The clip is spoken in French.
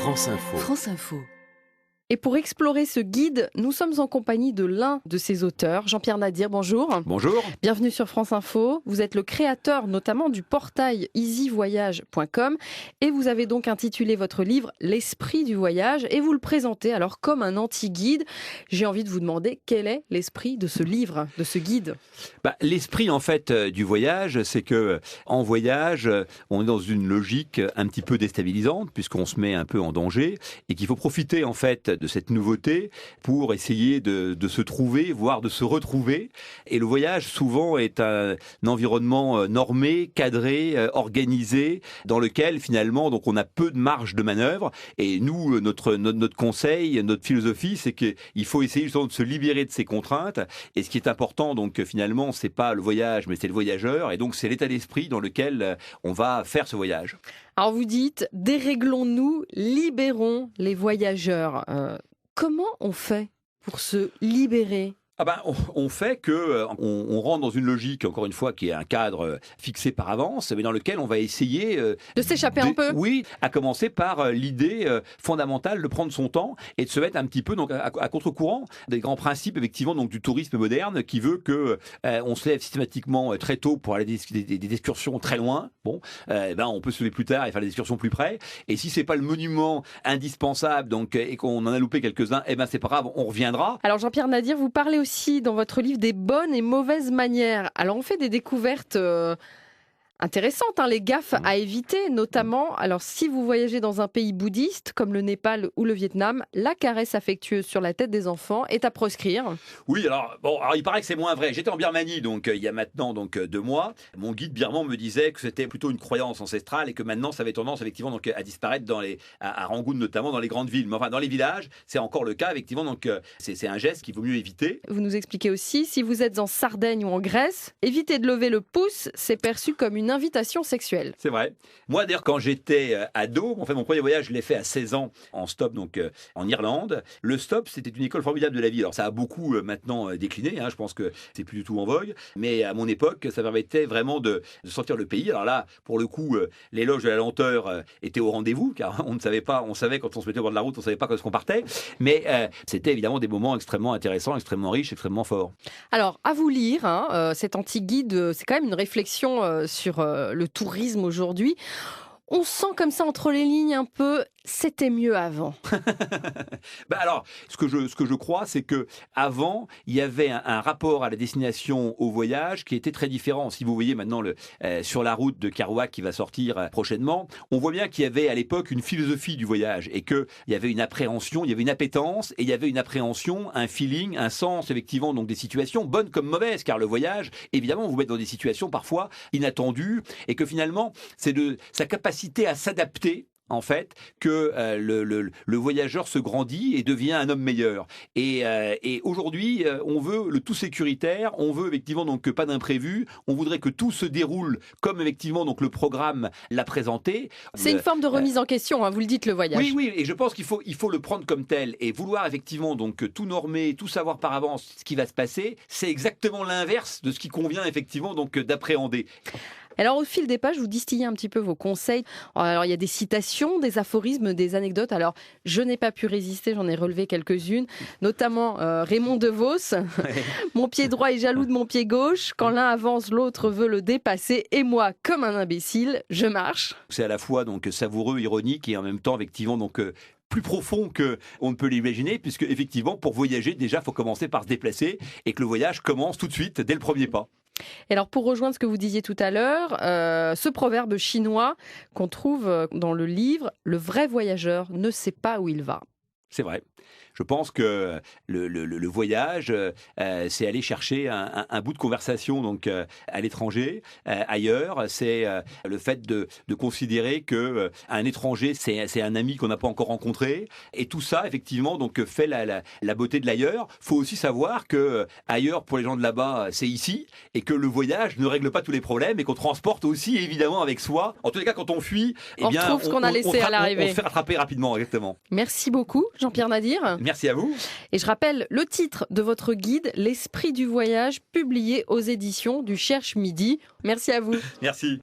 France Info. France Info. Et pour explorer ce guide, nous sommes en compagnie de l'un de ses auteurs, Jean-Pierre Nadir, bonjour. Bonjour. Bienvenue sur France Info. Vous êtes le créateur notamment du portail easyvoyage.com et vous avez donc intitulé votre livre « L'esprit du voyage » et vous le présentez alors comme un anti-guide. J'ai envie de vous demander quel est l'esprit de ce livre, de ce guide ? L'esprit en fait du voyage, c'est que en voyage, on est dans une logique un petit peu déstabilisante puisqu'on se met un peu en danger et qu'il faut profiter en fait de cette nouveauté pour essayer de se trouver, voire de se retrouver. Et le voyage, souvent, est un environnement normé, cadré, organisé, dans lequel, finalement, donc, on a peu de marge de manœuvre. Et nous, notre conseil, notre philosophie, c'est qu'il faut essayer justement de se libérer de ces contraintes. Et ce qui est important, donc, finalement, c'est pas le voyage, mais c'est le voyageur. Et donc, c'est l'état d'esprit dans lequel on va faire ce voyage. Alors vous dites, déréglons-nous, libérons les voyageurs. Comment on fait pour se libérer ? On fait que on rentre dans une logique, encore une fois, qui est un cadre fixé par avance, mais dans lequel on va essayer de s'échapper un peu. Oui, à commencer par l'idée fondamentale de prendre son temps et de se mettre un petit peu donc à contre-courant des grands principes effectivement donc du tourisme moderne qui veut que on se lève systématiquement très tôt pour aller des excursions très loin. On peut se lever plus tard et faire des excursions plus près. Et si c'est pas le monument indispensable donc et qu'on en a loupé quelques-uns, c'est pas grave, on reviendra. Alors Jean-Pierre Nadir, vous parlez aussi dans votre livre des bonnes et mauvaises manières. Alors on fait des découvertes intéressantes, les gaffes à éviter, notamment, alors si vous voyagez dans un pays bouddhiste comme le Népal ou le Vietnam, la caresse affectueuse sur la tête des enfants est à proscrire. Oui, alors il paraît que c'est moins vrai. J'étais en Birmanie, donc il y a maintenant 2 mois. Mon guide birman me disait que c'était plutôt une croyance ancestrale et que maintenant ça avait tendance effectivement donc à disparaître à Rangoon notamment dans les grandes villes. Mais enfin dans les villages, c'est encore le cas effectivement. Donc c'est un geste qu'il vaut mieux éviter. Vous nous expliquez aussi, si vous êtes en Sardaigne ou en Grèce, évitez de lever le pouce, c'est perçu comme une invitation sexuelle. C'est vrai. Moi d'ailleurs quand j'étais ado, mon premier voyage je l'ai fait à 16 ans en stop donc en Irlande. Le stop c'était une école formidable de la vie. Alors ça a beaucoup maintenant décliné, je pense que c'est plus du tout en vogue, mais à mon époque ça permettait vraiment de sentir le pays. Alors là pour le coup l'éloge de la lenteur était au rendez-vous car on ne savait pas, on savait quand on se mettait au bord de la route, on savait pas quand est-ce qu'on partait, mais c'était évidemment des moments extrêmement intéressants, extrêmement riches, extrêmement forts. Alors à vous lire, cet anti-guide, c'est quand même une réflexion sur le tourisme aujourd'hui. On sent comme ça entre les lignes un peu, c'était mieux avant. Alors, ce que je crois, c'est que avant, il y avait un rapport à la destination, au voyage, qui était très différent. Si vous voyez maintenant sur la route de Kerouac qui va sortir prochainement, on voit bien qu'il y avait à l'époque une philosophie du voyage et qu'il y avait une appréhension, il y avait une appétence et il y avait une appréhension, un feeling, un sens effectivement donc des situations bonnes comme mauvaises, car le voyage, évidemment, vous met dans des situations parfois inattendues et que finalement, c'est de sa capacité à s'adapter en fait, que le voyageur se grandit et devient un homme meilleur. Et aujourd'hui, on veut le tout sécuritaire, on veut effectivement donc pas d'imprévu, on voudrait que tout se déroule comme effectivement donc le programme l'a présenté. C'est une forme de remise en question, vous le dites, le voyage. Oui, et je pense qu'il faut le prendre comme tel et vouloir effectivement donc tout normer, tout savoir par avance ce qui va se passer, c'est exactement l'inverse de ce qui convient effectivement donc d'appréhender. Alors, au fil des pages, vous distillez un petit peu vos conseils. Alors, il y a des citations, des aphorismes, des anecdotes. Alors, je n'ai pas pu résister, j'en ai relevé quelques-unes, notamment Raymond DeVos. Mon pied droit est jaloux de mon pied gauche. Quand l'un avance, l'autre veut le dépasser. Et moi, comme un imbécile, je marche. C'est à la fois donc savoureux, ironique et en même temps effectivement donc plus profond qu'on ne peut l'imaginer, puisque effectivement pour voyager déjà il faut commencer par se déplacer et que le voyage commence tout de suite dès le premier pas. Et alors pour rejoindre ce que vous disiez tout à l'heure, ce proverbe chinois qu'on trouve dans le livre, le vrai voyageur ne sait pas où il va. C'est vrai. Je pense que le voyage, c'est aller chercher un bout de conversation donc à l'étranger, ailleurs. C'est le fait de considérer que un étranger, c'est un ami qu'on n'a pas encore rencontré. Et tout ça, effectivement, donc fait la beauté de l'ailleurs. Faut aussi savoir que ailleurs, pour les gens de là-bas, c'est ici, et que le voyage ne règle pas tous les problèmes, et qu'on transporte aussi évidemment avec soi. En tous les cas, quand on fuit, on retrouve ce qu'on a laissé à l'arrivée. On se fait rattraper rapidement, exactement. Merci beaucoup, Jean-Pierre Nadir. Merci à vous. Et je rappelle le titre de votre guide, L'esprit du voyage, publié aux éditions du Cherche Midi. Merci à vous. Merci.